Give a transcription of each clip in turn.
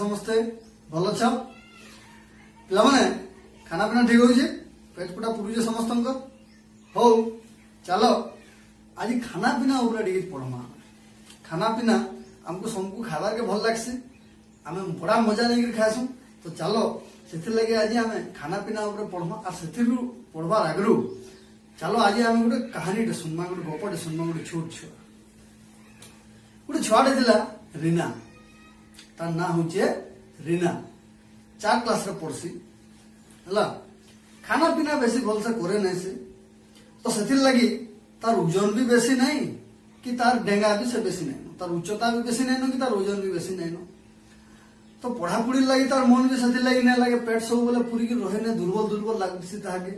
समस्ते भल अछ पे खाना पीना ठीक हो पेट पुटा पुरुजे समस्त हो चलो आज खाना पीना पढ़मा खाना पीना आमको सबको खाबार के भल लगसी आम बड़ा मजा नहीं खाएसु तो चलो से लगे आज आम खाना पीना पढ़मा और से पढ़वार आगु चलो आज आम गोटे कहानी सुनवा गोटे गपटे सुनवा गोटे छोट छुआ गोटे छुआटे थिला रीना तार ना हूँ रीना 4 क्लास रे पढ़सी है खाना पीना बेसी भल से करे नहीं से तो से लगी तार ओजन भी बेसी नहीं कि तार डेंगा भी से बेसी नहीं तार उच्चता भी बेसी नहीं कि तार ओजन भी बेसी नहीं तो पढ़ापढ़ी लगी तार मन भी से लगी नहीं लगे पेट सब बोले पूरी रहे नहीं दुर्बल दुर्बल लगती ताके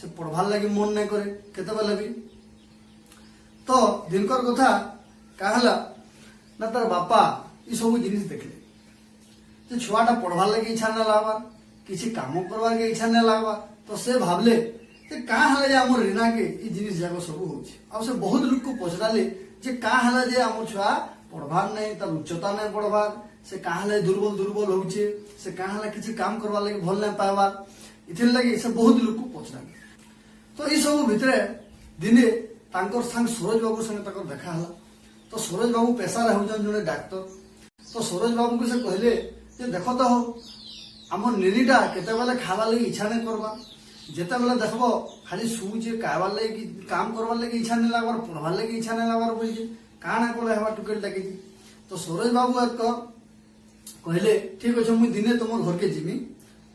से पढ़वार लगी मन नहीं करे केते बेले भी तो दिनकर कथा कहला ना तार बापा ये सब जिनिस देखले जे छुआटा पढ़वार लगे इच्छा नहीं लागबार किसी काम करवार के इच्छा नहीं लागबार तो से भावले जे का हला जे हमर रीना के ई जिनिस जाको सब होछि अब से बहुत लोग को पचराले जे का हला जे हमर छुआ पढ़वार नहीं तार उच्चता नहीं पढ़वार से का हला दुर्बल दुर्बल होछि से का हला किसी काम करवार लगे भल नहीं पावार इथिर लगे से बहुत लोग को पचराले तो ई सब भितरे दिने तांकर संग सूरज बाबू संग ताकर देखा हला तो सूरज बाबू पेशा रहउजन जने डॉक्टर तो सूरज बाबू को से कहले जे देखो तो आम निरीटा केते बेले खावा लगी इच्छा नहीं करवा जेते बेले देखबो खाली सुचे खावार लगी काम करवार लगी इच्छा नहीं लागबार पढ़वार लगी इच्छा नहीं लागबार बोलजे काना कोले हवा टुकेल डाके तो सूरज बाबू एक कहले ठीक अछि मुई दिने तुम घर के जिमी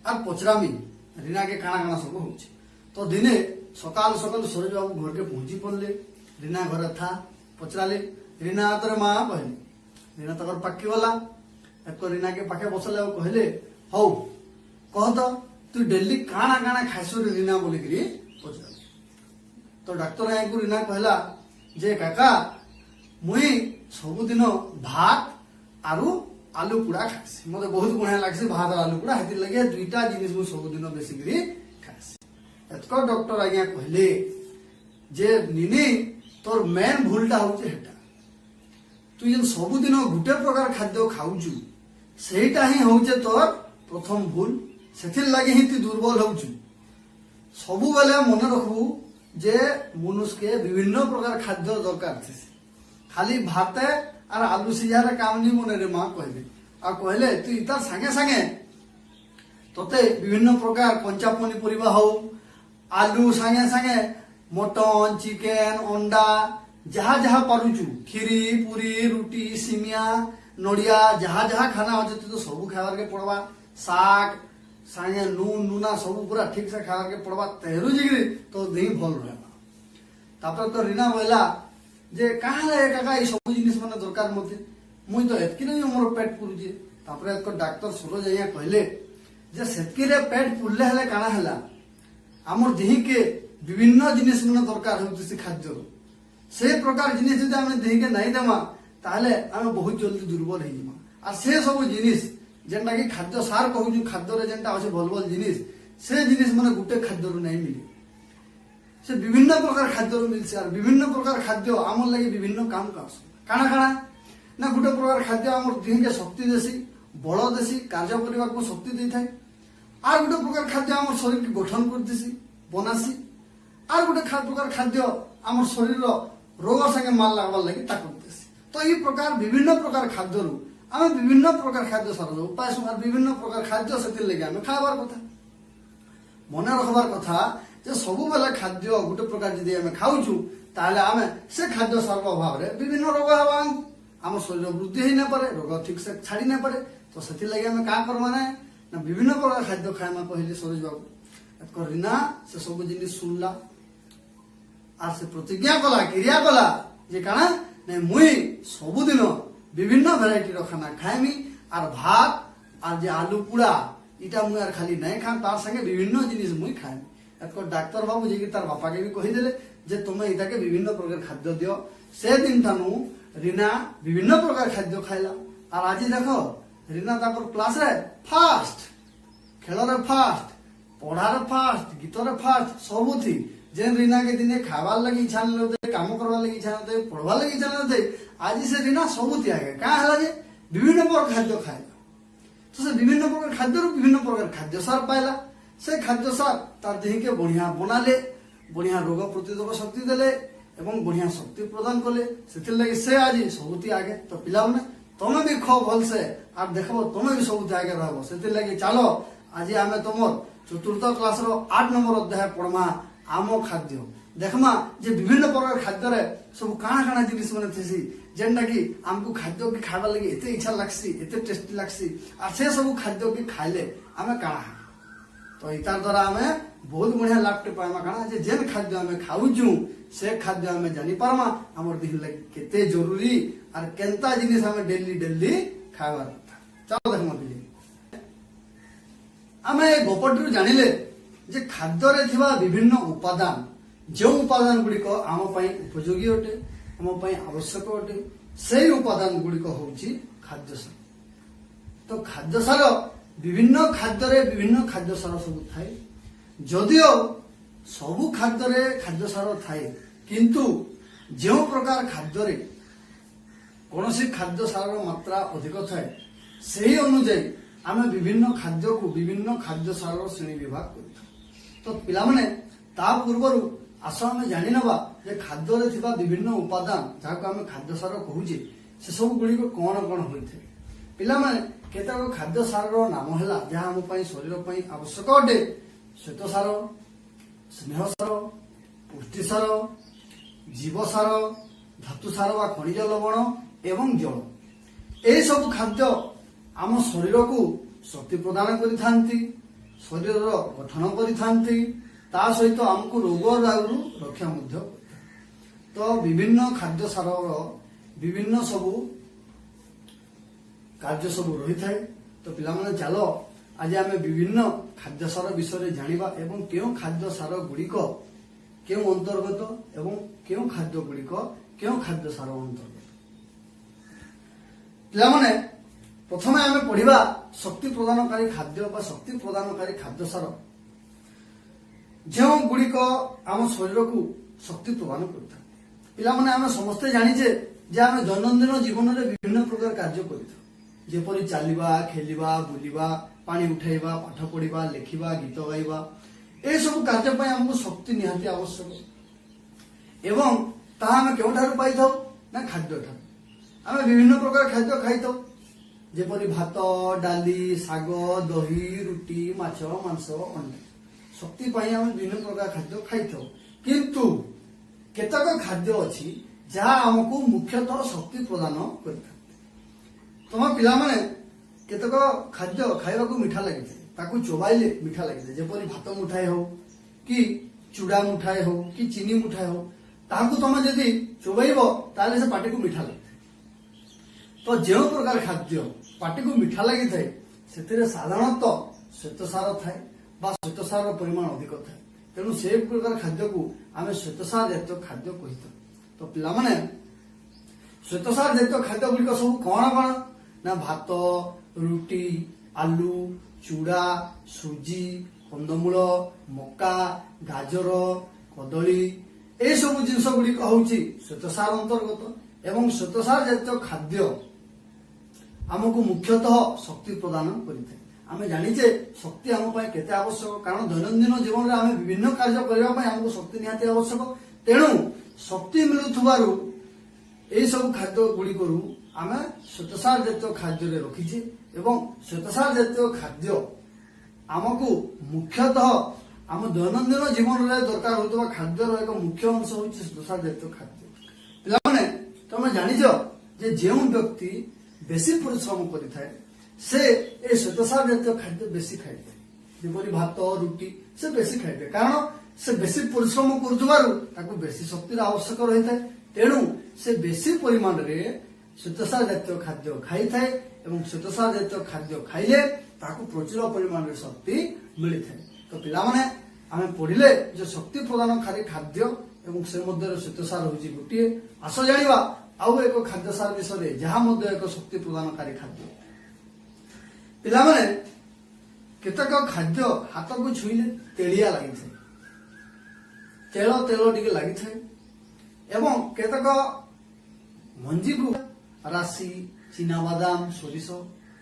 और पचरामी रीना के काना काना सब होछि तो दिने सकाल सकाल सूरज बाबू घर के पहुंची पड़ले रीना घर था पचराले रीना तोर माँ कहले रीना तक पाखी गला एक रीना के पाखे बसले कहले हौ कह तो तू डेली काना काना खाइसु रीना बोलिक पचार तो डाक्तर को रीना कहला जे काका मुई सबुदिन भात आरु आलू पुड़ा खासी मत बहुत बढ़िया लगसी भात और आलू पुड़ा हेतिर लगे दुईटा जिनिस मु सबुदिन बेसिकली खासी एतक डॉक्टर आज्ञा कहले जे निनी तोर मेन भूलटा होचे हेटा तू जेन सबुदिन गुटे प्रकार खाद्य खाऊचु सेटा ही होचे तोर प्रथम भूल सेथिर लगे ही तू दुर्बल होचु सबु बेले मन रखबू जे मनुष्य के विभिन्न प्रकार खाद्य दरकार थे खाली भात और आलू सिझार काम नहीं मन रे माँ कहले आ कहले तू इतार संगे संगे तोते विभिन्न प्रकार कंचा पनीपरिबा हो आलू संगे संगे मटन चिकेन अंडा जहाँ जहाँ पारुचु खीरी पूरी रुटी सिमिया नड़िया जहाँ जहाँ खाना अच्छे तो सब खाबार के पड़वा साग सांगे नून नूना सब पूरा ठीक से खाबार के पड़वा तेहरू जिगरी तो देही भल रहबा तापर तो रीना बोला जे काहे काका ई सब जिनिस माने दरकार मते मुई तो एतकी नहीं मोर पेट पुरुजे तापर एक डॉक्टर सूरज आया कहले जे सेतकी रे पेट पुरले हले काना हला हमर देही के विभिन्न जिनिस माने दरकार होती खाद्य से प्रकार जिनिस जदि आम देही के नहीं देमा ताहले आम बहुत जल्दी दुर्बल हो जिमा और से सब जिनिस जेनटा कि खाद्य सार कहूँ खाद्य रे जेनटा अच्छे भल भल जिनिस से जिनिस माने गुटे खाद्य नहीं मिले से विभिन्न प्रकार खाद्य मिलसे और विभिन्न प्रकार खाद्य आम लगे विभिन्न काम काना काना ना गुटे प्रकार खाद्य आम देही के शक्ति देसी बल देसी कार्य करने को शक्ति दे थाए और गुटे प्रकार खाद्य आम शरीर के गठन कर देसी बनासी और गुटे प्रकार खाद्य आम शरीर रोग संगे माल लगवार लगे देसी तो ये प्रकार विभिन्न प्रकार खाद्य आम विभिन्न प्रकार खाद्य सार पाइसु और विभिन्न प्रकार खाद्य से लगे आम खाबार कथा मन रखबार कथा जे सबु बेला खाद्य गोटे प्रकार जदि आम खाऊचु ताहले आम से खाद्य सार अभाव रे विभिन्न रोग हवा आम शरीर वृद्धि हो न पारे रोग ठीक से छाड़ी न पारे तो से लगे आम क्या करवा ना विभिन्न प्रकार खाद्य खाएमा कहले सूरज बाबू रीना से सब जिनिस सुनला और से प्रतिज्ञा कला क्रिया कला जे काना ने मुई सबुदिन विभिन्न भेराइटी खाना खाएमी और भात और जे आलू पुड़ा इटा मुई और खाली नहीं खा तार संगे विभिन्न जिनिस मुई खाएमी एक डाक्तर बाबू जे तार बापा के भी कहीदेले जे तुम इटा के विभिन्न प्रकार खाद्य दियो से दिन ठानु रीना विभिन्न प्रकार खाद्य खाइला और आज देखो रीना ताकर क्लास रे फास्ट खेल रे फास्ट पढ़ार फास्ट गीत रे फास्ट सब थी जेन रीना के दिने खावार लगी इच्छा नहीं होते काम करवार लगी इच्छा नहीं होते पढ़वार लगी इच्छा नहीं होते आज से रीना सब त्यागे क्या है जे विभिन्न प्रकार खाद्य खाएगा तो से विभिन्न प्रकार खाद्य विभिन्न प्रकार खाद्य सार पाइला से खाद्य सार तार देह के बढ़िया बनाले बढ़िया रोग प्रतिरोधक शक्ति देले एवं बढ़िया शक्ति प्रदान कले से लगे से आज सबुति आगे तो पिला माने तमे भी खो भल से और देखो तमे भी सबुति आगे रहबो से लगे चलो आज आमे तुमर चतुर्थ क्लास रो 8 नंबर अध्याय पढ़मा आम खाद्य देखमा जे विभिन्न प्रकार खाद्य रे सब काना काना जिनिस माने थेसी जेंटा कि हमको खाद्य के खावा लगे एते इच्छा लागसी एते टेस्टी लागसी और से सब खाद्य के खाइले आमे काना तो इतार द्वारा आमे बहुत बढ़िया लाभ पाइमा काना जे जेन खाद्य आमे खाउजु से खाद्य आमे जानि पारमा हमर देह लगे केते जरूरी और केनता जिनिस आमे डेली डेली खावा କଥା चलो देखमा पिले आमे गोपटरू जानिले जे खाद्य रे थिबा विभिन्न उपादान जो उपादान गुड़िक आम उपयोगी अटे आम आवश्यक अटे से उपादान गुड़िक हूँ खाद्य सार तो खाद्य सार विभिन्न खाद्य सार सब थाए जदिओ सबु खाद्य सार थाए किंतु जो प्रकार खाद्य कौन खाद्य सार मात्रा अधिक थाए से अनुजाई आम विभिन्न खाद्य सार श्रेणी विभाग कर तो पिला माने ता पूर्वरु आस आम जानी नवा जे खाद्य विभिन्न उपादान जहाँ आम खाद्य सार कहूचे से सब गुड़िक कौन कौन होते पिला माने केतक खाद्य सार नाम है जहाँ आम शरीर आवश्यक अटे श्वेत सार स्नेह सार पुष्टि सार जीव सार धातु सार व खनिज लवण एवं जल ए सब खाद्य आम शरीर को शक्ति प्रदान करि शरीर गठन करि ता सहित आमको रोग दायरु रक्षा मध्य तो विभिन्न खाद्य सार विभिन्न सबु कार्य सब रही थाए तो पिला माने चलो आज आम विभिन्न खाद्य सार विषय जानिबा एवं केउ खाद्य सार गुड़िक केउ अंतर्गत एवं केउ खाद्य गुड़िक केउ खाद्य सार अंतर्गत पिला माने प्रथमे आम पढ़िबा शक्ति प्रदानकारी खाद्य बा शक्ति प्रदानकारी खाद्य सार जो गुड़िक आम शरीर को शक्ति प्रदान करता पिला माने आम समस्ते जानिचे जे आम दैनंदिन जीवन में विभिन्न प्रकार कार्य करिथा जेपरि चलिबा खेलिबा बुलिबा पानी उठाइबा पाठ पढ़िबा लेखिबा गीत गाइबा ए सब कार्य पय हमको शक्ति निहाती आवश्यक एवं ताहा आम केउठारु पाइथाउ ना खाद्य ठार आम विभिन्न प्रकार खाद्य खाइथाउ जेपरि भात डाली साग दही रुटी माछ मांस अंडा शक्ति पाई आम विभिन्न प्रकार खाद्य खाइथाउ किंतु केतक खाद्य अछि जहाँ आमको मुख्यतः शक्ति प्रदान करता तुम पिला माने केतक खाद्य खाइबा को मीठा लगे ताकू चोबाइले मीठा लगे जेपरि भात मुठाए हो कि चूड़ा मुठाए हो कि चीनी मुठाए हो ताकू तुम जदि चोबाइबो ताले से पाटी को मीठा लगे तो जो प्रकार खाद्य पाटी को मीठा लगी थाए से साधारणतः श्वेतसार थाए श्वेतसार परिमाण अधिक थाए तेणु से प्रकार खाद्य को आम श्वेतसार जातीय खाद्य कही तो पिला माने श्वेतसार जातीय खाद्य गुड़िक सब कौन कौन ना भात रुटी आलू चूड़ा सुजी कंदमूल मका गाजर कदली ए सब जिनस गुड़िक हूँ श्वेतसार अंतर्गत एवं श्वेतसार जातीय खाद्य आमको मुख्यतः शक्ति प्रदान करिଥାଏ आमे जानिचे शक्ति आम केते आवश्यक कारण दैनंदिन जीवन में आम विभिन्न कार्य करने आमको शक्ति निहाती आवश्यक तेणु शक्ति मिलुथुबारु एई सब खाद्य गुड़िक आम श्वेतसार जातीय खाद्य रखीचे एवं श्वेतसार जातीय खाद्य आमको मुख्यतः आम दैनंदिन जीवन में दरकार होता खाद्यर एक मुख्य अंश हूँ श्वेतसार जातीय खाद्य पिलाने तुम जानिच जे जो व्यक्ति बेसी परिश्रम करिଥାଏ से ए श्वेतसार जातीय खाद्य बेसी खाइଥାଏ जेपरि भात रुटी से बेसी खाइଥାଏ कारण से बेसी परिश्रम करुथबारु ताकू बेसी शक्तिर आवश्यक रहिଥାଏ तेणु से बेसी परिमाण रे श्वेतसार जातीय खाद्य खाइଥାଏ एवं श्वेतसार जातीय खाद्य खाइले ताकू प्रचुर परिमाण रे शक्ति मिलिଥାଏ तो पिला माने आमे पढ़िले जो शक्ति प्रदानकारी खाद्य एवं से मध्य श्वेतसार होची गोटिए आस जानिबा आउ एक खाद्य सार विषय जहाँ मध्य एक शक्ति प्रदानकारी खाद्य पिला माने केतक खाद्य हाथ को छुईले तेलिया लगी तेल तेल टिके लगी एवं केतक मंजी को राशि चीनाबादाम सोरिष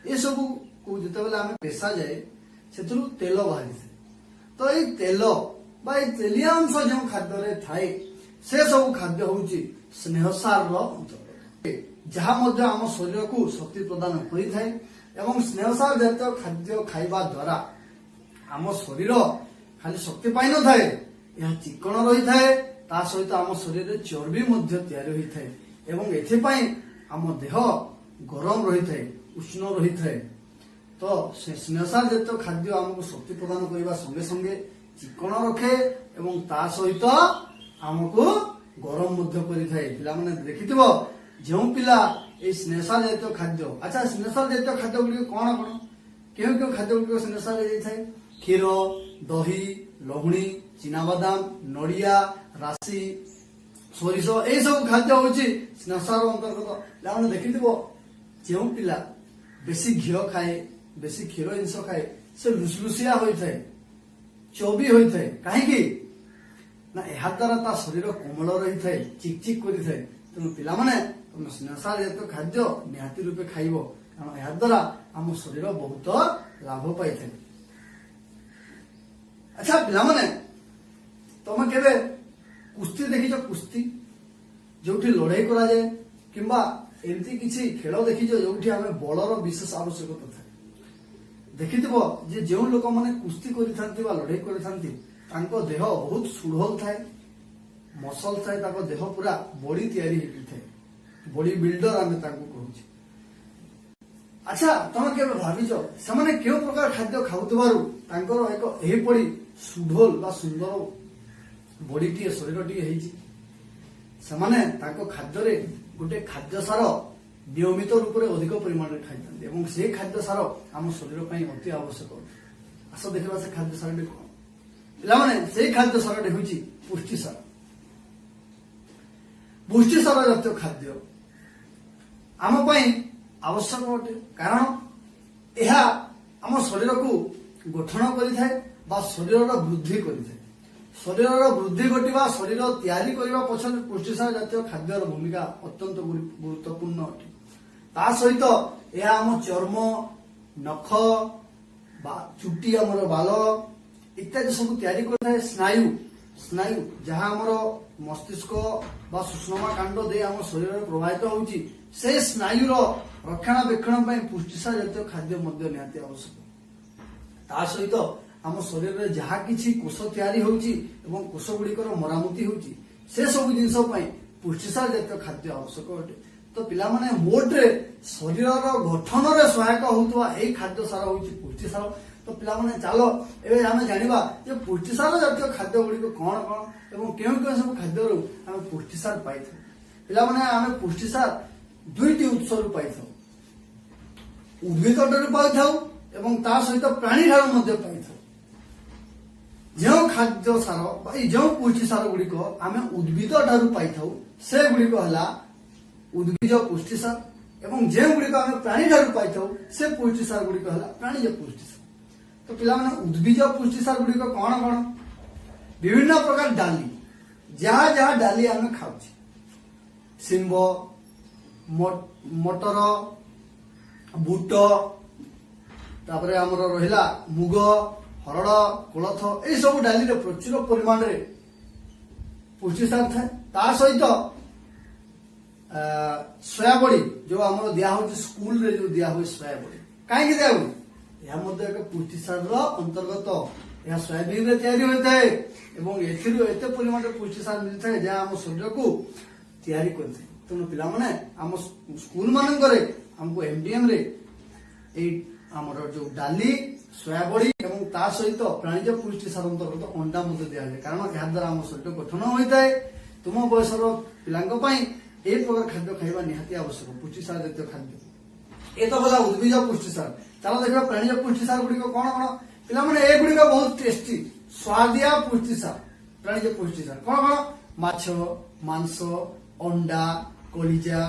ये सब को जितेबाला आम पेशा जाए से तेल बाहरी थे। तो ये तेल बा तेलिया अंश जो खाद्य थाए से सब खाद्य हूँ स्नेहसार अंतर्गत जहाँ आम शरीर को शक्ति प्रदान करें एवं स्नेहसार जातीय खाद्य खाइबा द्वारा आम शरीर खाली शक्ति पाई न थाए यह चिकन रही थाए ता सहित आम शरीर चर्बी तैयारी होता है एवं एथिपाई आम देह गरम रही थाए उष्ण रही थाए। तो स्नेहसार जातीय खाद्य आमको शक्ति प्रदान करने संगे संगे चिकन रखे एवं ता सहित आमको गरम करें। पिला माने देखिथिबो जो पिला ये स्नेहसार जातीय खाद्य अच्छा स्नेहसार जातीय खाद्य गुड़िक कौन कौन क्यों क्यों खाद्य गुड़िक स्नेहसार जाए क्षीर दही लहुणी चीनाबादाम नड़िया राशि सोरिष यही सब खाद्य हूँ स्नेहसार अंतर्गत पिला देखिथिबो जो पिला बेसी घी खाए बेसी क्षीर जिनस खाए से लुसलुसिया होता है चौबी होता है कहीं ना यह द्वारा ता शरीर कोमल रही है चिकचिक करी थाए। तेणु पिला माने तुम स्नेहसार जातीय खाद्य निहाती रूपे खाइब कारण यह द्वारा आम शरीर बहुत लाभ पाई थाए। अच्छा पिला माने तुम केबे कुस्ती देखिଛ कुस्ती जो लड़ाई करा जाए किंबा एमती किसी खेल देखिଛ जो बलर विशेष आवश्यकता था देखिथिबो जे जो लोक माने कुस्ती करिथांती बा लड़ाई करिथांती तांको देह बहुत सुढल थाए मसल थाए ताको देह पूरा बॉडी तैयारी हेकी थाए बॉडी बिल्डर आमे तांको कहूची। अच्छा तुम केबे भाबिଛ ସେମାନେ केउ प्रकार खाद्य खाउतबारु तांकर एक एही पड़ी सुढल बा सुंदर बॉडी टी शरीर टी हेची ସେମାନେ तांको खाद्य रे गोटे खाद्य सार नियमित रूप से अधिक परिमाण में खाई एवं से खाद्य सार आम शरीर अति आवश्यक। आस देखा से खाद्य सार कौन पे से खाद्य सार हूँ पुष्टिसार पुष्टिसार जातीय खाद्य आम आवश्यक अटे कारण यह आम शरीर को गठन करें शरीर वृद्धि करें शरीर वृद्धि घटा शरीर तैयारी करने पछरे पुष्टिसार जातीय खाद्यर भूमिका अत्यंत गुरुत्वपूर्ण अटे। ता सहित यह आम चर्म नख चुटी आमर बाल इत्यादि सब तैयारी करता स्नायु स्नायु जहाँ आमर मस्तिष्क बा सुषमा कांड दे आम शरीर प्रभावित होउची से स्नायुर रक्षणाबेक्षण पुष्टिसार जातीय खाद्य निहाती आवश्यक। ता सहित आम शरीर में जहाँ किसी कोष तैयारी होउची एवं कोष गुड़िकर मरामती होउची से सब जिनस पुष्टिसार जातीय खाद्य आवश्यक अटे। तो पिला माने मोटे शरीर गठन रे सहायक होउतवा एई खाद्य सार होउची पुष्टिसार। तो पिला माने चलो एबे आमे जानिबा जे पुष्टिसार जातीय खाद्य गुड़िक कौन कौन एवं केउ केउ सब खाद्य रु आमे पुष्टिसार पाइथु। पिला माने आमे पुष्टिसार दुईटी उत्स रु पाइथु उद्भिद ठारु पाइथु एवं ता सहित प्राणी ठारु मध्ये पाइथु। जो खाद्य सार जो पुष्टिसार गुड़िक आमे उद्भिद ठारु पाइथु से गुड़िक हला उद्भिज पुष्टिसार एवं जो गुड़िक आम प्राणी ठारु पाइथु से पुष्टिसार गुड़िक हला प्राणीज पुष्टिसार। तो पिला माने उद्भिज पुष्टिसार गुड़िक कौन कौन विभिन्न प्रकार डाली जहाँ जहाँ डाली आम खाऊ शिंब मटर बुट तापरे आमर रहिला मुग हरड़ कोलथ ये सब डाली प्रचुर परिमाण रे पुष्टिसार थाए। ता सहित सोयाबड़ी जो आम दिया स्कूल रे जो दिया हुए सोयाबड़ी कहीं दिया हुए यह एक पुष्टिसार अंतर्गत यह सोयाबीन रे तैयारी होता है एवं एते परिमाण पुष्टिसार मिलता है जहाँ आम शरीर को तैयारी करते। तेणु पिला माने आम स्कूल मानकरे हमको एमडीएम रे आमर जो डाली सोयाबड़ी एवं ता सहित प्राणीज पुष्टिसार अंतर्गत अंडा मध्य दिया जाए कारण यह द्वारा आम शरीर गठन होता है। तुम बयसर पिला ए प्रकार खाद्य खाइबा निहाती आवश्यक पुष्टिसार जातीय खाद्य। ये तो गला उद्भिज पुष्टिसार। चलो देखा प्राणीज पुष्टिसार गुड़िक कौन कौन पिला माने ए गुड़िक बहुत टेस्टी स्वादिया पुष्टिसार प्राणीज पुष्टिसार कौन कौन माछ मांस अंडा कलिजा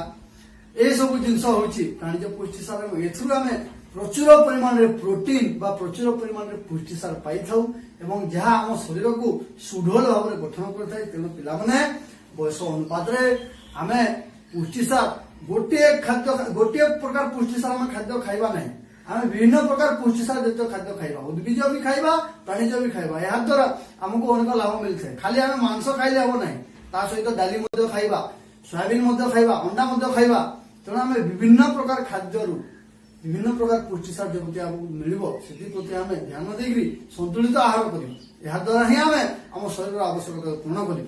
ये सब जिनस होची प्राणीज पुष्टिसार एथुरु आमे प्रचुर परिमाण रे प्रोटीन बा प्रचुर परिमाण रे पुष्टिसार पाई थाउ एवं जहाँ आम शरीर को सुढल भाव में गठन करथाय। तेणु पिला माने बयस अनुपात रे आमे पुष्टिसार गोटे प्रकार पुष्टिसार आम खाद्य खाइबा नहीं आम विभिन्न प्रकार पुष्टिसार जातीय खाद्य खाइबा उद्भिज भी खाइबा प्राणीज भी खाइबा या द्वारा आमको अनेक लाभ मिलता है खाली आम मांस खाइले हम ना ता सहित डाली मध्य खाइबा सोयाबीन मध्य खाइबा अंडा मध्य खाइबा तेणु आम विभिन्न प्रकार खाद्य विभिन्न प्रकार पुष्टिसार जमी आमको मिल प्रति आम ध्यान देकरी संतुलित आहार कर द्वारा ही आम आम शरीर आवश्यकता पूर्ण कर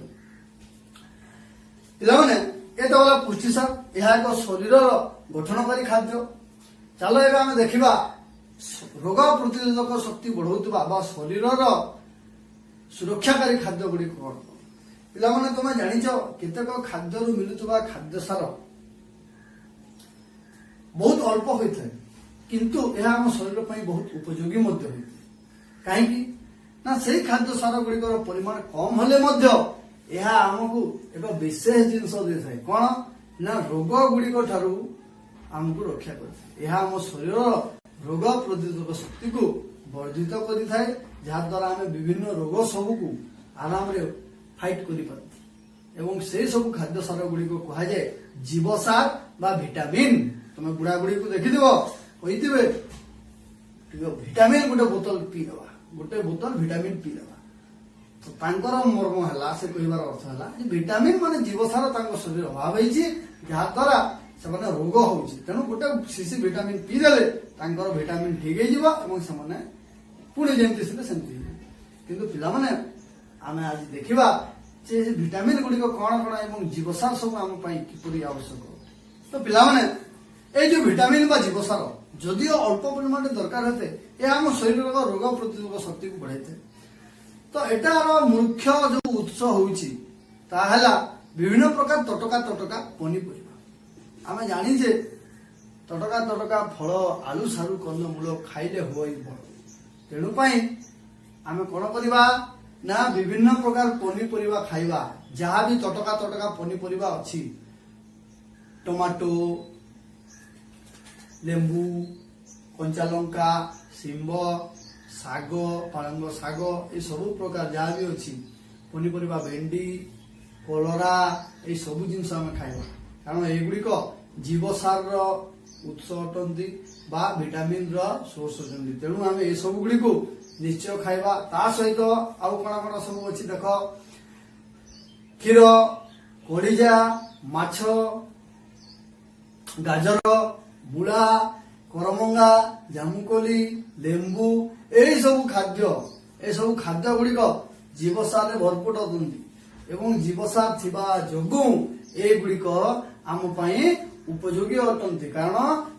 पे ये तो गला पुष्टिसार यह एक शरीर गठनकारी खाद्य चलो एवं आम देखा रोग प्रतिरोधक शक्ति बढ़ाऊा शरीर सुरक्षाकारी खाद्य गुड़ी कौन पे तुम जाच केतेक खाद्य मिलुवा खाद्य सार बहुत अल्प होता है किंतु यह आम शरीर पर बहुत उपयोगी कहीं ना से खाद्य सार गुड़िकर परिमाण कम हेले यह आमको एक विशेष जिनस दे थाए कौन ना रोग गुड़िक ठारू आमको रक्षा करे आम शरीर रोग प्रतिरोधक शक्ति को वर्धित करें जहाद्वारा आम विभिन्न रोग सबको आराम फाइट कर से सब खाद्य सार गुड़ी को कह जाए जीवसार बा विटामिन तुम बुढ़ा बुढ़ी को देखिद कही विटामिन गोटे बोतल पीदवा गोटे बोतल विटामिन पीदवा तो मर्म है से कहबार अर्थ है विटामिन मान जीवसार शरीर अभाव जहाद्वारा से रोग हो तेणु गोटे सीसी विटामिन पीदेले विटामिन ठीक हो पुणी जमी सेमती किंतु पिला माने आम आज देखा विटामिन गुड़िक कौन कौन और जीवसार सब आम किपरि आवश्यक तो पिला माने ये जो विटामिन बा जीवसार जदियो अल्प परिमाण दरकार होते ये आम शरीर रोग प्रतिरोधक शक्ति को बढ़ाई तो एटार मुख्य जो उत्स होउछि विभिन्न प्रकार तटका तटका पनीपरिया आम जानीचे तटका तटका फल आलू सारू कंदमूल खाइले हुई बड़ तेणु आम कौन करवा ना विभिन्न प्रकार पनीपरिया खाइबा जहाँ भी तटका तटका पनीपरिया अच्छी टमाटो लेंबू कंचा लंका शिंब साग पालंग साग ये सब प्रकार जहाँ भी अच्छी पनीपरिया भेंडी कलरा ये सब जिनस आम खाइबा कारण एगुड़िक जीवसार उत्स अटंती बा विटामिन सोर्स अटंती तेणु आम ये सब गुड़ी को निश्चय खाइबा ता सहित आउ कण कण सब अच्छी देख क्षीर कलिजा माछ गाजर मूला करमंगा जामुकोली लेंबू यही सब खाद्य गुड़िक जीवसार भरपूर अटंती एवं जीवसार थिबा जोगु ए गुड़िक आम उपयोगी अटंती कारण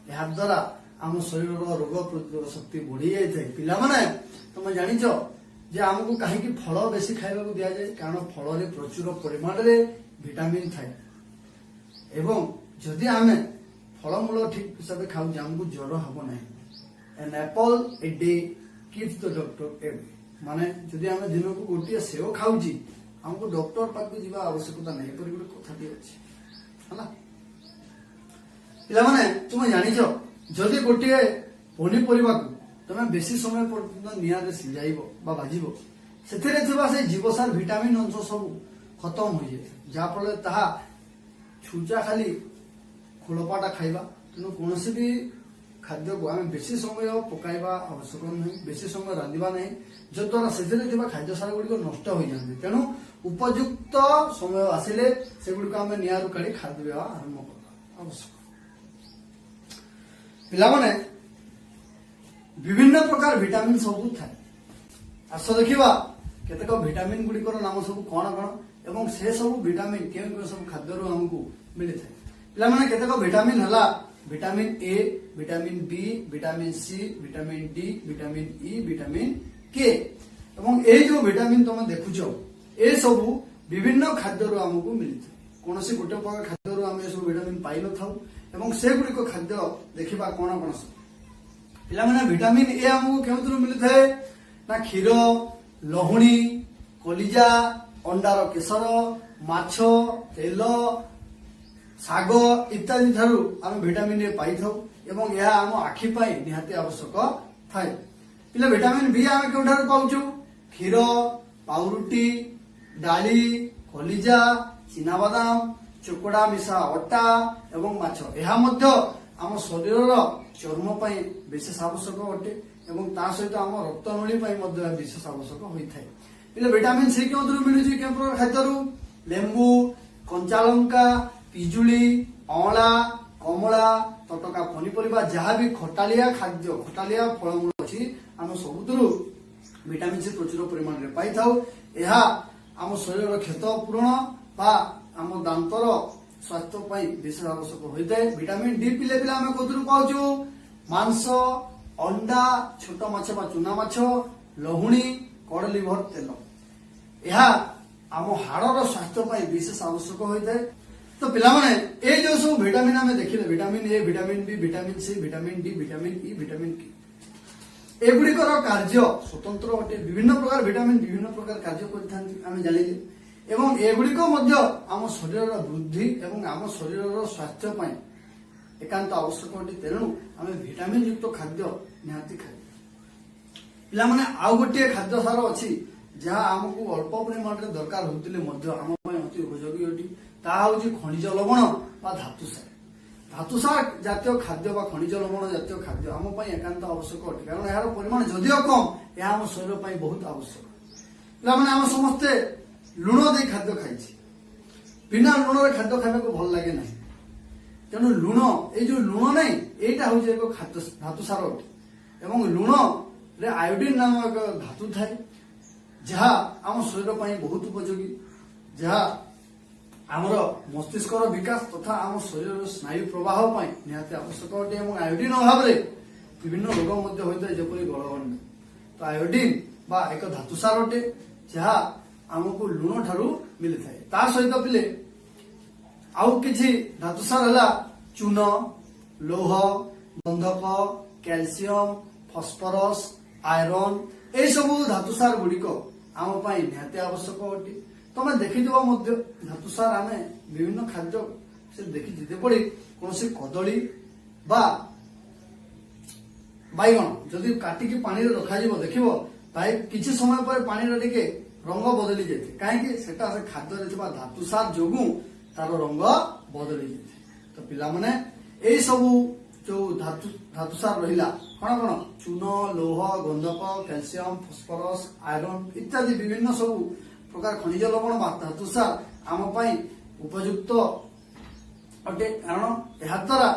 यह द्वारा आम शरीर रोग प्रतिरोधक शक्ति बढ़ी जाए पिला माने तुम जानिच जे आमको कहीं फल बेसी खाइबा दि जाए कारण फल रे प्रचुर परिमाण रे विटामिन थाए एवं जदि आम फलमूल ठीक हिसाब से खाऊ आमको ज्वर हम ना an apple a day keeps the doctor away माने जदि आम दिन को गोटे सेव खाऊची आमको डॉक्टर पाक जावा आवश्यकता नहीं पर गोटे कथाटी अच्छी है पिला माने तुम जानिच जदि गोटे पनीपरिया को तुम बेसी समय पर्यटन निआरे सिझाइब बा भाजिब से जीवसार विटामिन अंश सब खत्म हो जाए जहाँफल ताहा छुचा खाली खोलपाटा खाइबा तेणु कौन भी खाद्य को आम बेसी समय पकाइबा आवश्यक नहीं बेसी समय रांधिबा नहीं जद्वारा से खाद्य सार गुड़िक नष्ट हो जाते तेणु उपयुक्त समय आसिले से गुड़िक आम निआरु काढ़ी खाद्य आरंभ करवा आवश्यक पिला माने विभिन्न प्रकार विटामिन सब थाए आस देखा केतक विटामिन गुड़िकर नाम सब कौन कौन एवं से सब विटामिन क्यों सब खाद्य आमको मिली था पिला माने केतक विटामिन है vitamin A vitamin B vitamin C vitamin D vitamin E vitamin K एवं ये जो विटामिन तुम देखुच ए सब विभिन्न खाद्य आमको मिली था कौन से गोटे प्रकार खाद्य आम सब विटामिन पाई न था एवं से गुड़िक खाद्य देखा कौन कौन सब पिला माने विटामिन ए आमको क्यों मिली था ना क्षीर लहुणी कलिजा अंडार केसर माछ तेल साग इत्यादि ठारू आम विटामिन ए पाई था एवं यह आम आखि निहाती आवश्यक थाए पिला विटामिन बी आम क्यों पाऊँ क्षीर पाउरुटी डाली कलिजा चीनाबादाम चोकड़ा मिशा अटा एवं माछ यह आम शरीर ଚର୍ମ ପାଇଁ ବିଶେଷ ଆବଶ୍ୟକ ଅଟେ ଏବଂ ତା ସହିତ ଆମ ରକ୍ତନଳୀ ପାଇଁ ମଧ୍ୟ ବିଶେଷ ଆବଶ୍ୟକ ହୋଇଥାଏ। ହେଲେ ଭିଟାମିନ ସି କେଉଁଥିରୁ ମିଳୁଛି? କେଉଁ ପ୍ରକାର ଖାଦ୍ୟରୁ? ଲେମ୍ବୁ, କଞ୍ଚାଲଙ୍କା, ପିଜୁଳି, ଅଁଳା, କମଳା, ତଟକା ପନିପରିବା, ଯାହାବି ଖଟାଳିଆ ଖାଦ୍ୟ, ଖଟାଳିଆ ଫଳମୂଳ ଅଛି, ଆମେ ସବୁଥିରୁ ଭିଟାମିନ ସି ପ୍ରଚୁର ପରିମାଣରେ ପାଇଥାଉ। ଏହା ଆମ ଶରୀରର କ୍ଷତ ପୂରଣ ବା ଆମ ଦାନ୍ତର ସ୍ୱାସ୍ଥ୍ୟ ପାଇଁ ବିଶେଷ ଆବଶ୍ୟକ ହୋଇଥାଏ। ଭିଟାମିନ ଡି ପିଲେ ପିଲେ ଆମେ କୋଉଥିରୁ ପାଉଛୁ? ମାଂସ, ଅଣ୍ଡା, ଛୋଟ ମାଛ ବା ଚୁନା ମାଛ, ଲହୁଣୀ, କଡ ଲିଭର ତେଲ। ଏହା ଆମ ହାଡର ସ୍ୱାସ୍ଥ୍ୟ ପାଇଁ ବିଶେଷ ଆବଶ୍ୟକ ହୋଇଥାଏ। ତ ପିଲାମାନେ ଏଇ ଯୋଉ ସବୁ ଭିଟାମିନ ଆମେ ଦେଖିଲେ, vitamin A, vitamin B, vitamin C, vitamin D, vitamin E, vitamin K, ଏଗୁଡିକର କାର୍ଯ୍ୟ ସ୍ୱତନ୍ତ୍ର ଅଟେ। ବିଭିନ୍ନ ପ୍ରକାର ଭିଟାମିନ ବିଭିନ୍ନ ପ୍ରକାର କାର୍ଯ୍ୟ କରିଥାନ୍ତି ଆମେ ଜାଣିଲେ, ଏବଂ ଏଗୁଡିକ ମଧ୍ୟ ଆମ ଶରୀରର ବୃଦ୍ଧି ଏବଂ ଆମ ଶରୀରର ସ୍ୱାସ୍ଥ୍ୟ ପାଇଁ ଏକାନ୍ତ ଆବଶ୍ୟକ ଅଟେ। ତେଣୁ ଆମେ ଭିଟାମିନ ଯୁକ୍ତ ଖାଦ୍ୟ ନିହାତି ଖାଇବା। ପିଲାମାନେ ଆଉ ଗୋଟିଏ ଖାଦ୍ୟ ସାର ଅଛି ଯାହା ଆମକୁ ଅଳ୍ପ ପରିମାଣରେ ଦରକାର ହେଉଥିଲେ ମଧ୍ୟ ଆମ ପାଇଁ ଅତି ଉପଯୋଗୀ ଅଟେ। ତାହା ହେଉଛି ଖଣିଜ ଲବଣ ବା ଧାତୁସାର। ଧାତୁସାର ଜାତୀୟ ଖାଦ୍ୟ ବା ଖଣିଜ ଲବଣ ଜାତୀୟ ଖାଦ୍ୟ ଆମ ପାଇଁ ଏକାନ୍ତ ଆବଶ୍ୟକ ଅଟେ, କାରଣ ଏହାର ପରିମାଣ ଯଦିଓ କମ୍, ଏହା ଆମ ଶରୀର ପାଇଁ ବହୁତ ଆବଶ୍ୟକ। ପିଲାମାନେ ଆମେ ସମସ୍ତେ ଲୁଣ ଦେଇ ଖାଦ୍ୟ ଖାଇଛେ, ବିନା ଲୁଣରେ ଖାଦ୍ୟ ଖାଇବାକୁ ଭଲ ଲାଗେ ନାହିଁ। ତେଣୁ ଲୁଣ, ଏଇ ଯୋଉ ଲୁଣ ନାହିଁ, ଏଇଟା ହଉଛି ଏକ ଧାତୁସାର ଅଟେ ଏବଂ ଲୁଣରେ ଆୟୋଡିନ ନାମକ ଏକ ଧାତୁ ଥାଏ, ଯାହା ଆମ ଶରୀର ପାଇଁ ବହୁତ ଉପଯୋଗୀ, ଯାହା ଆମର ମସ୍ତିଷ୍କର ବିକାଶ ତଥା ଆମ ଶରୀରର ସ୍ନାୟୁ ପ୍ରବାହ ପାଇଁ ନିହାତି ଆବଶ୍ୟକ ଅଟେ। ଏବଂ ଆୟୋଡିନ ଅଭାବରେ ବିଭିନ୍ନ ରୋଗ ମଧ୍ୟ ହୋଇଥାଏ, ଯେପରି ଗଳଗଣ୍ଡା। ତ ଆୟୋଡିନ ବା ଏକ ଧାତୁସାର ଅଟେ, ଯାହା ଆମକୁ ଲୁଣ ଠାରୁ ମିଳିଥାଏ। ତା ସହିତ ପିଲେ ଆଉ କିଛି ଧାତୁସାର ହେଲା ଚୂନ, ଲୌହ, ଗନ୍ଧକ, କ୍ୟାଲସିୟମ, ଫସ୍ଫରସ, ଆଇରନ। ଏଇ ସବୁ ଧାତୁସାର ଗୁଡିକ ଆମ ପାଇଁ ନିହାତି ଆବଶ୍ୟକ ଅଟେ। ତମେ ଦେଖିଥିବ ମଧ୍ୟ ଧାତୁସାର ଆମେ ବିଭିନ୍ନ ଖାଦ୍ୟ ସେ ଦେଖିଛି, ଯେପରି କୌଣସି କଦଳୀ ବା ବାଇଗଣ ଯଦି କାଟିକି ପାଣିରେ ରଖାଯିବ, ଦେଖିବ ଭାଇ କିଛି ସମୟ ପରେ ପାଣିର ଟିକେ ରଙ୍ଗ ବଦଳି ଯାଇଥାଏ। କାହିଁକି? ସେଟା ସେ ଖାଦ୍ୟରେ ଥିବା ଧାତୁସାର ଯୋଗୁଁ ତାର ରଙ୍ଗ ବଦଳି ଯାଇଥାଏ। ତ ପିଲାମାନେ ଏଇ ସବୁ ଯୋଉ ଧାତୁସାର ରହିଲା, କଣ କଣ? ଚୂନ, ଲୌହ, ଗନ୍ଧକ, କ୍ୟାଲସିୟମ, ଫସ୍ଫରସ, ଆଇରନ ଇତ୍ୟାଦି ବିଭିନ୍ନ ସବୁ ପ୍ରକାର ଖଣିଜ ଲବଣ ବା ଧାତୁସାର ଆମ ପାଇଁ ଉପଯୁକ୍ତ ଅଟେ, କାରଣ ଏହା ଦ୍ୱାରା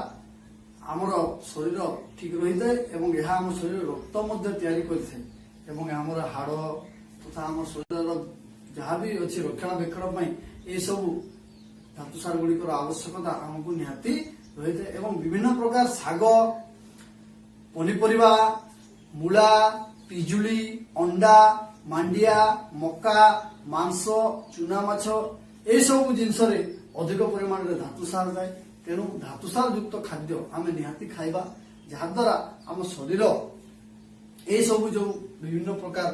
ଆମର ଶରୀର ଠିକ ରହିଥାଏ ଏବଂ ଏହା ଆମ ଶରୀର ରକ୍ତ ମଧ୍ୟ ତିଆରି କରିଥାଏ ଏବଂ ଆମର ହାଡ ତଥା ଆମ ଶରୀରର ଯାହାବି ଅଛି ରକ୍ଷଣାବେକ୍ଷଣ ପାଇଁ ଏସବୁ ଧାତୁସାର ଗୁଡିକର ଆବଶ୍ୟକତା ଆମକୁ ନିହାତି ରହିଥାଏ। ଏବଂ ବିଭିନ୍ନ ପ୍ରକାର ଶାଗ, ପନିପରିବା, ମୂଳା, ପିଜୁଳି, ଅଣ୍ଡା, ମାଣ୍ଡିଆ, ମକା, ମାଂସ, ଚୁନା ମାଛ ଏସବୁ ଜିନିଷରେ ଅଧିକ ପରିମାଣରେ ଧାତୁସାର ଥାଏ। ତେଣୁ ଧାତୁସାର ଯୁକ୍ତ ଖାଦ୍ୟ ଆମେ ନିହାତି ଖାଇବା, ଯାହାଦ୍ୱାରା ଆମ ଶରୀର ଏସବୁ ଯୋଉ ବିଭିନ୍ନ ପ୍ରକାର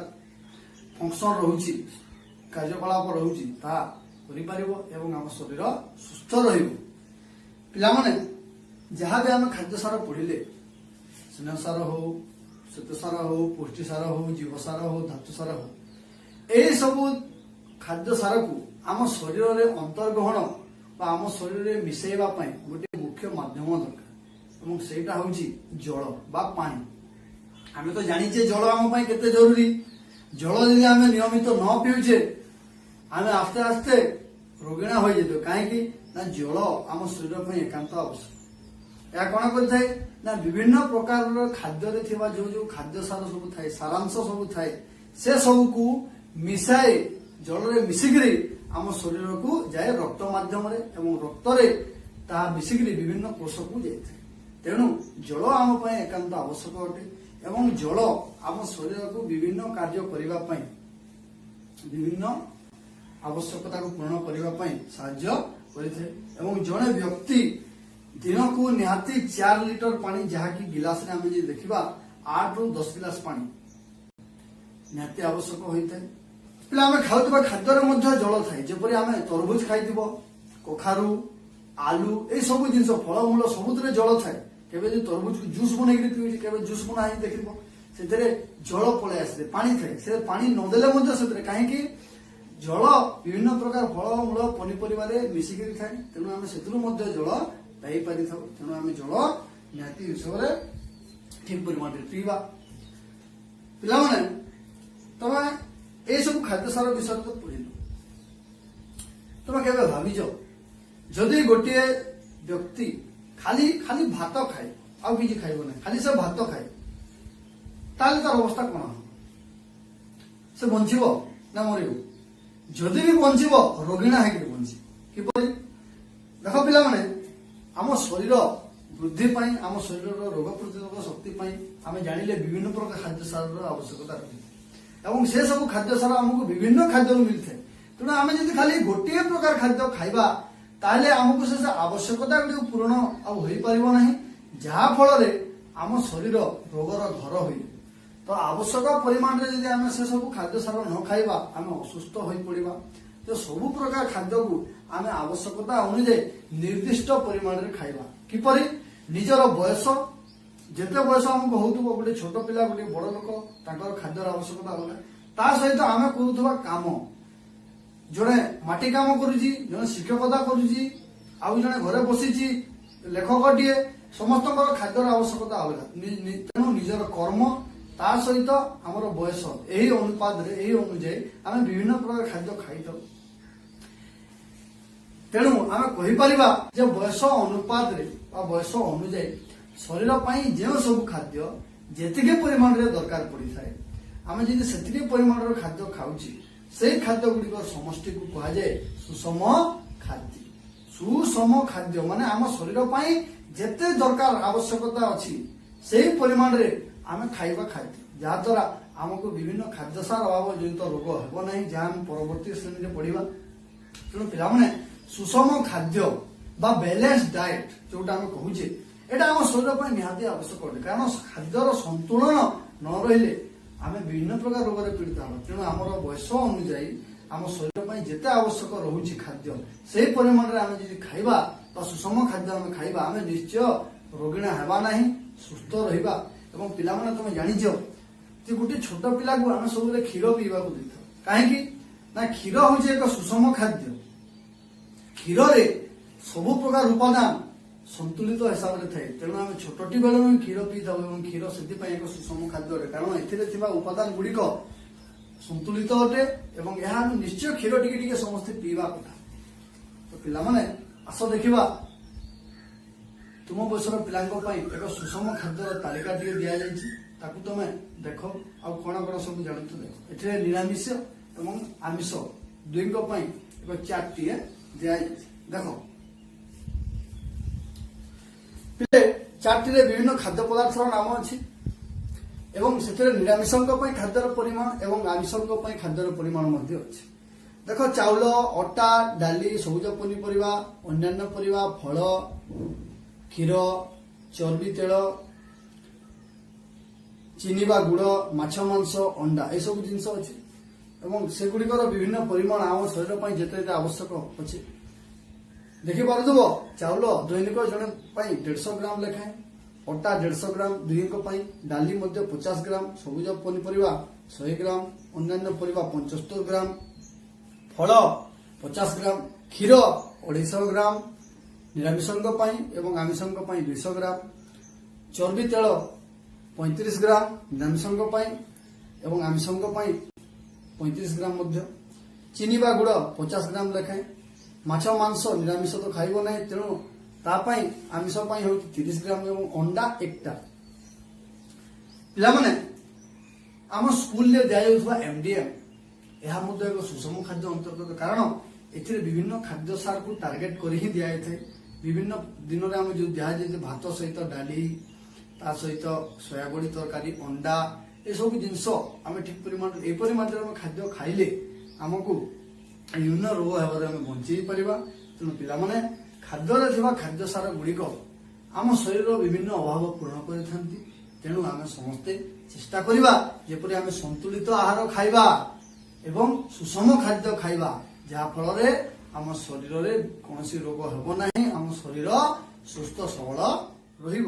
ଫଙ୍କସନ ରହୁଛି, କାର୍ଯ୍ୟକଳାପ ରହୁଛି, ତାହା କରିପାରିବ ଏବଂ ଆମ ଶରୀର ସୁସ୍ଥ ରହିବ। ପିଲାମାନେ ଯାହାବି ଆମେ ଖାଦ୍ୟସାର ପଢିଲେ, ସ୍ନେହସାର ହଉ, ଶ୍ୱେତସାର ହଉ, ପୁଷ୍ଟିସାର ହଉ, ଜୀବସାର ହଉ, ଧାତୁସାର ହଉ, ଏଇ ସବୁ ଖାଦ୍ୟସାରକୁ ଆମ ଶରୀରରେ ଅନ୍ତର୍ଗ୍ରହଣ ବା ଆମ ଶରୀରରେ ମିଶାଇବା ପାଇଁ ଗୋଟିଏ ମୁଖ୍ୟ ମାଧ୍ୟମ ଦରକାର ଏବଂ ସେଇଟା ହଉଛି ଜଳ ବା ପାଣି। ଆମେ ତ ଜାଣିଛେ ଜଳ ଆମ ପାଇଁ କେତେ ଜରୁରୀ। ଜଳ ଯଦି ଆମେ ନିୟମିତ ନ ପିଉଛେ, ଆମେ ଆସ୍ତେ ଆସ୍ତେ ରୋଗିଣା ହୋଇଯାଇଥିବ। କାହିଁକି ନା ଜଳ ଆମ ଶରୀର ପାଇଁ ଏକାନ୍ତ ଆବଶ୍ୟକ। ଏହା କଣ କରିଥାଏ ନା ବିଭିନ୍ନ ପ୍ରକାରର ଖାଦ୍ୟରେ ଥିବା ଯୋଉ ଯୋଉ ଖାଦ୍ୟ ସାର ସବୁ ଥାଏ, ସାରାଂଶ ସବୁ ଥାଏ, ସେ ସବୁକୁ ମିଶାଇ ଜଳରେ ମିଶିକିରି ଆମ ଶରୀରକୁ ଯାଏ ରକ୍ତ ମାଧ୍ୟମରେ ଏବଂ ରକ୍ତରେ ତାହା ମିଶିକିରି ବିଭିନ୍ନ କୋଷକୁ ଯାଇଥାଏ। ତେଣୁ ଜଳ ଆମ ପାଇଁ ଏକାନ୍ତ ଆବଶ୍ୟକ ଅଟେ ଏବଂ ଜଳ ଆମ ଶରୀରକୁ ବିଭିନ୍ନ କାର୍ଯ୍ୟ କରିବା ପାଇଁ, ବିଭିନ୍ନ ଆବଶ୍ୟକତାକୁ ପୂରଣ କରିବା ପାଇଁ ସାହାଯ୍ୟ କରିଥାଏ। ଏବଂ ଜଣେ ବ୍ୟକ୍ତି ଦିନକୁ ନିହାତି 4 ଲିଟର ପାଣି, ଯାହାକି ଗିଲାସରେ ଆମେ ଯଦି ଦେଖିବା 8 ରୁ 10 ଗିଲାସ ପାଣି ନିହାତି ଆବଶ୍ୟକ ହୋଇଥାଏ। ପିଲା ଆମେ ଖାଉଥିବା ଖାଦ୍ୟରେ ମଧ୍ୟ ଜଳ ଥାଏ, ଯେପରି ଆମେ ତରଭୁଜ ଖାଇଥିବ, କଖାରୁ, ଆଲୁ, ଏଇ ସବୁ ଜିନିଷ, ଫଳମୂଳ ସବୁଥିରେ ଜଳ ଥାଏ। କେବେ ଯଦି ତରଭୁଜକୁ ଜୁସ୍ ବନେଇକି ପିଉଛି, କେବେ ଜୁସ୍ ବନା ହେଇକି ଦେଖିଥିବ, ସେଥିରେ ଜଳ ପଳେଇ ଆସିଥାଏ, ପାଣି ଥାଏ। ସେ ପାଣି ନଦେଲେ ମଧ୍ୟ ସେଥିରେ, କାହିଁକି? ଜଳ ବିଭିନ୍ନ ପ୍ରକାର ଫଳମୂଳ ପନିପରିବାରେ ମିଶିକିରି ଥାଏ, ତେଣୁ ଆମେ ସେଥିରୁ ମଧ୍ୟ ଜଳ ପାଇପାରିଥାଉ। ତେଣୁ ଆମେ ଜଳ ନିହାତି ହିସାବରେ ଠିକ ପରିମାଣରେ ପିଇବା। ପିଲାମାନେ ତମେ ଏସବୁ ଖାଦ୍ୟ ସାର ବିଷୟରେ ତ ପଢିଲ, ତମେ କେବେ ଭାବିଛ ଯଦି ଗୋଟିଏ ବ୍ୟକ୍ତି ଖାଲି ଖାଲି ଭାତ ଖାଏ, ଆଉ କିଛି ଖାଇବ ନାହିଁ, ଖାଲି ସେ ଭାତ ଖାଏ, ତାହେଲେ ତାର ଅବସ୍ଥା କଣ ହବ? ସେ ବଞ୍ଚିବ ନା ମରିବ? ଯଦି ବି ବଞ୍ଚିବ ରୋଗୀଣା ହେଇକି ବଞ୍ଚିବ। କିପରି? ଦେଖ ପିଲାମାନେ, ଆମ ଶରୀର ବୃଦ୍ଧି ପାଇଁ, ଆମ ଶରୀରର ରୋଗ ପ୍ରତିରୋଧକ ଶକ୍ତି ପାଇଁ ଆମେ ଜାଣିଲେ ବିଭିନ୍ନ ପ୍ରକାର ଖାଦ୍ୟ ସାରର ଆବଶ୍ୟକତା ରହିଛି ଏବଂ ସେ ସବୁ ଖାଦ୍ୟ ସାର ଆମକୁ ବିଭିନ୍ନ ଖାଦ୍ୟରୁ ମିଳିଥାଏ। ତେଣୁ ଆମେ ଯଦି ଖାଲି ଗୋଟିଏ ପ୍ରକାର ଖାଦ୍ୟ ଖାଇବା ତାହେଲେ ଆମକୁ ସେ ଆବଶ୍ୟକତା ଗୁଡ଼ିକ ପୂରଣ ଆଉ ହୋଇପାରିବ ନାହିଁ, ଯାହା ଫଳରେ ଆମ ଶରୀର ରୋଗର ଘର ହୋଇଯିବ। ତ ଆବଶ୍ୟକ ପରିମାଣରେ ଯଦି ଆମେ ସେ ସବୁ ଖାଦ୍ୟ ସାର ନ ଖାଇବା ଆମେ ଅସୁସ୍ଥ ହୋଇପଡ଼ିବା। ତ ସବୁ ପ୍ରକାର ଖାଦ୍ୟକୁ ଆମେ ଆବଶ୍ୟକତା ଅନୁଯାୟୀ ନିର୍ଦ୍ଦିଷ୍ଟ ପରିମାଣରେ ଖାଇବା। କିପରି? ନିଜର ବୟସ, ଯେତେ ବୟସ ଆମକୁ ହଉଥିବ, ଗୋଟେ ଛୋଟ ପିଲା, ଗୋଟେ ବଡ ଲୋକ, ତାଙ୍କର ଖାଦ୍ୟର ଆବଶ୍ୟକତା ଅଲଗା। ତା ସହିତ ଆମେ କରୁଥିବା କାମ, ଜଣେ ମାଟି କାମ କରୁଛି, ଜଣେ ଶିକ୍ଷକତା କରୁଛି, ଆଉ ଜଣେ ଘରେ ବସିଛି ଲେଖକଟିଏ, ସମସ୍ତଙ୍କର ଖାଦ୍ୟର ଆବଶ୍ୟକତା ଅଲଗା। ତେଣୁ ନିଜର କର୍ମ ତା ସହିତ ଆମର ବୟସ, ଏହି ଅନୁପାତରେ, ଏହି ଅନୁଯାୟୀ ଆମେ ବିଭିନ୍ନ ପ୍ରକାର ଖାଦ୍ୟ ଖାଇଥାଉ। ତେଣୁ ଆମେ କହିପାରିବା ଯେ ବୟସ ଅନୁପାତରେ ବା ବୟସ ଅନୁଯାୟୀ ଶରୀର ପାଇଁ ଯେଉଁ ସବୁ ଖାଦ୍ୟ ଯେତିକି ପରିମାଣରେ ଦରକାର ପଡିଥାଏ, ଆମେ ଯଦି ସେତିକି ପରିମାଣର ଖାଦ୍ୟ ଖାଉଛେ, ସେଇ ଖାଦ୍ୟ ଗୁଡ଼ିକ ସମଷ୍ଟିକୁ କୁହାଯାଏ ସୁଷମ ଖାଦ୍ୟ। ସୁଷମ ଖାଦ୍ୟ ମାନେ ଆମ ଶରୀର ପାଇଁ ଯେତେ ଦରକାର ଆବଶ୍ୟକତା ଅଛି ସେଇ ପରିମାଣରେ ଆମେ ଖାଇବା ଖାଦ୍ୟ, ଯାହାଦ୍ୱାରା ଆମକୁ ବିଭିନ୍ନ ଖାଦ୍ୟ ସାର ଅଭାବ ଜନିତ ରୋଗ ହେବ ନାହିଁ, ଯାହା ଆମେ ପରବର୍ତ୍ତୀ ଶ୍ରେଣୀରେ ପଢିବା। ତେଣୁ ପିଲାମାନେ ସୁଷମ ଖାଦ୍ୟ ବା ବାଲାନ୍ସ ଡାଏଟ ଯୋଉଟା ଆମେ କହୁଛେ, ଏଇଟା ଆମ ଶରୀର ପାଇଁ ନିହାତି ଆବଶ୍ୟକ ଅଟେ। କାରଣ ଖାଦ୍ୟର ସନ୍ତୁଳନ ନ ରହିଲେ ଆମେ ବିଭିନ୍ନ ପ୍ରକାର ରୋଗରେ ପୀଡ଼ିତ ହେବା। ତେଣୁ ଆମର ବୟସ ଅନୁଯାୟୀ ଆମ ଶରୀର ପାଇଁ ଯେତେ ଆବଶ୍ୟକ ରହୁଛି ଖାଦ୍ୟ, ସେଇ ପରିମାଣରେ ଆମେ ଯଦି ଖାଇବା ବା ସୁଷମ ଖାଦ୍ୟ ଆମେ ଖାଇବା, ଆମେ ନିଶ୍ଚୟ ରୋଗୀଣା ହେବା ନାହିଁ, ସୁସ୍ଥ ରହିବା। ଏବଂ ପିଲାମାନେ ତମେ ଜାଣିଛ ଯେ ଗୋଟେ ଛୋଟ ପିଲାକୁ ଆମେ ସବୁବେଳେ କ୍ଷୀର ପିଇବାକୁ ଦେଇଥାଉ। କାହିଁକି ନା କ୍ଷୀର ହଉଛି ଏକ ସୁଷମ ଖାଦ୍ୟ। କ୍ଷୀରରେ ସବୁ ପ୍ରକାର ଉପାଦାନ ସନ୍ତୁଳିତ ହିସାବରେ ଥାଏ। ତେଣୁ ଆମେ ଛୋଟଟି ବେଳୁ କ୍ଷୀର ପିଇଥାଉ ଏବଂ କ୍ଷୀର ସେଥିପାଇଁ ଏକ ସୁଷମ ଖାଦ୍ୟ ଅଟେ, କାରଣ ଏଥିରେ ଥିବା ଉପାଦାନ ଗୁଡ଼ିକ ସନ୍ତୁଳିତ ଅଟେ ଏବଂ ଏହା ଆମେ ନିଶ୍ଚୟ କ୍ଷୀର ଟିକେ ଟିକେ ସମସ୍ତେ ପିଇବା କଥା। ତ ପିଲାମାନେ ଆସ ଦେଖିବା, ତୁମ ବୟସର ପିଲାଙ୍କ ପାଇଁ ଏକ ସୁଷମ ଖାଦ୍ୟର ତାଲିକା ଟିକେ ଦିଆଯାଇଛି, ତାକୁ ତମେ ଦେଖ ଆଉ କଣ କଣ ସବୁ ଜାଣୁଛ ଦେଖ। ଏଥିରେ ନିରାମିଷ ଏବଂ ଆମିଷ ଦୁଇଙ୍କ ପାଇଁ ଏକ ଚାର୍ଟଟିଏ ଦିଆଯାଇଛି। ଦେଖ ଚାର୍ଟଟିରେ ବିଭିନ୍ନ ଖାଦ୍ୟ ପଦାର୍ଥର ନାମ ଅଛି ଏବଂ ସେଥିରେ ନିରାମିଷଙ୍କ ପାଇଁ ଖାଦ୍ୟର ପରିମାଣ ଏବଂ ଆମିଷଙ୍କ ପାଇଁ ଖାଦ୍ୟର ପରିମାଣ ମଧ୍ୟ ଅଛି। ଦେଖ, ଚାଉଳ, ଅଟା, ଡାଲି, ସବୁଜ ପନିପରିବା, ଅନ୍ୟାନ୍ୟ ପରିବା, ଫଳ, କ୍ଷୀର, ଚର୍ବି, ତେଳ, ଚିନି ବା ଗୁଡ଼, ମାଛ, ମାଂସ, ଅଣ୍ଡା, ଏସବୁ ଜିନିଷ ଅଛି ଏବଂ ସେଗୁଡ଼ିକର ବିଭିନ୍ନ ପରିମାଣ ଆମ ଶରୀର ପାଇଁ ଯେତେ ଯେତେ ଆବଶ୍ୟକ ଅଛି। ଦେଖିପାରୁଥିବ, ଚାଉଳ ଦୈନିକ ଜଣେ ପାଇଁ 150 ଗ୍ରାମ ଲେଖାଏଁ, ଅଟା 150 ଗ୍ରାମ ଦୁହିଁଙ୍କ ପାଇଁ, ଡାଲି ମଧ୍ୟ 50 ଗ୍ରାମ, ସବୁଜ ପନିପରିବା 100 ଗ୍ରାମ, ଅନ୍ୟାନ୍ୟ ପରିବା 75 ଗ୍ରାମ, ଫଳ 50 ଗ୍ରାମ, କ୍ଷୀର 250 ଗ୍ରାମ ନିରାମିଷଙ୍କ ପାଇଁ ଏବଂ ଆମିଷଙ୍କ ପାଇଁ 200 ଗ୍ରାମ, ଚର୍ବି ତେଳ 35 ଗ୍ରାମ ନିରାମିଷଙ୍କ ପାଇଁ ଏବଂ ଆମିଷଙ୍କ ପାଇଁ 35 ଗ୍ରାମ ମଧ୍ୟ, ଚିନି ବା ଗୁଡ଼ 50 ଗ୍ରାମ ଲେଖାଏଁ, ମାଛ ମାଂସ ନିରାମିଷ ତ ଖାଇବ ନାହିଁ, ତେଣୁ ତା ପାଇଁ ଆମିଷ ପାଇଁ ହେଉଛି 30 ଗ୍ରାମ ଏବଂ ଅଣ୍ଡା 1ଟା। ପିଲାମାନେ ଆମ ସ୍କୁଲରେ ଦିଆଯାଉଥିବା MDM ଏହା ମଧ୍ୟ ଏକ ସୁଷମ ଖାଦ୍ୟ ଅନ୍ତର୍ଗତ, କାରଣ ଏଥିରେ ବିଭିନ୍ନ ଖାଦ୍ୟ ସାରକୁ ଟାର୍ଗେଟ କରି ହିଁ ଦିଆଯାଇଥାଏ। ବିଭିନ୍ନ ଦିନରେ ଆମେ ଯୋଉ ଦିଆଯାଏ ଭାତ ସହିତ ଡାଲି, ତା ସହିତ ସୋୟାବଡି ତରକାରୀ, ଅଣ୍ଡା, ଏସବୁ ଜିନିଷ ଆମେ ଠିକ ପରିମାଣରେ ଏପରି ମାତ୍ରାରେ ଆମେ ଖାଦ୍ୟ ଖାଇଲେ ଆମକୁ ବିଭିନ୍ନ ରୋଗ ହେବାରେ ଆମେ ବଞ୍ଚେଇ ପାରିବା। ତେଣୁ ପିଲାମାନେ ଖାଦ୍ୟରେ ଥିବା ଖାଦ୍ୟ ସାର ଗୁଡ଼ିକ ଆମ ଶରୀରର ବିଭିନ୍ନ ଅଭାବ ପୂରଣ କରିଥାନ୍ତି। ତେଣୁ ଆମେ ସମସ୍ତେ ଚେଷ୍ଟା କରିବା ଯେପରି ଆମେ ସନ୍ତୁଳିତ ଆହାର ଖାଇବା ଏବଂ ସୁଷମ ଖାଦ୍ୟ ଖାଇବା, ଯାହା ଫଳରେ ଆମ ଶରୀରରେ କୌଣସି ରୋଗ ହେବ ନାହିଁ, ଆମ ଶରୀର ସୁସ୍ଥ ସବଳ ରହିବ।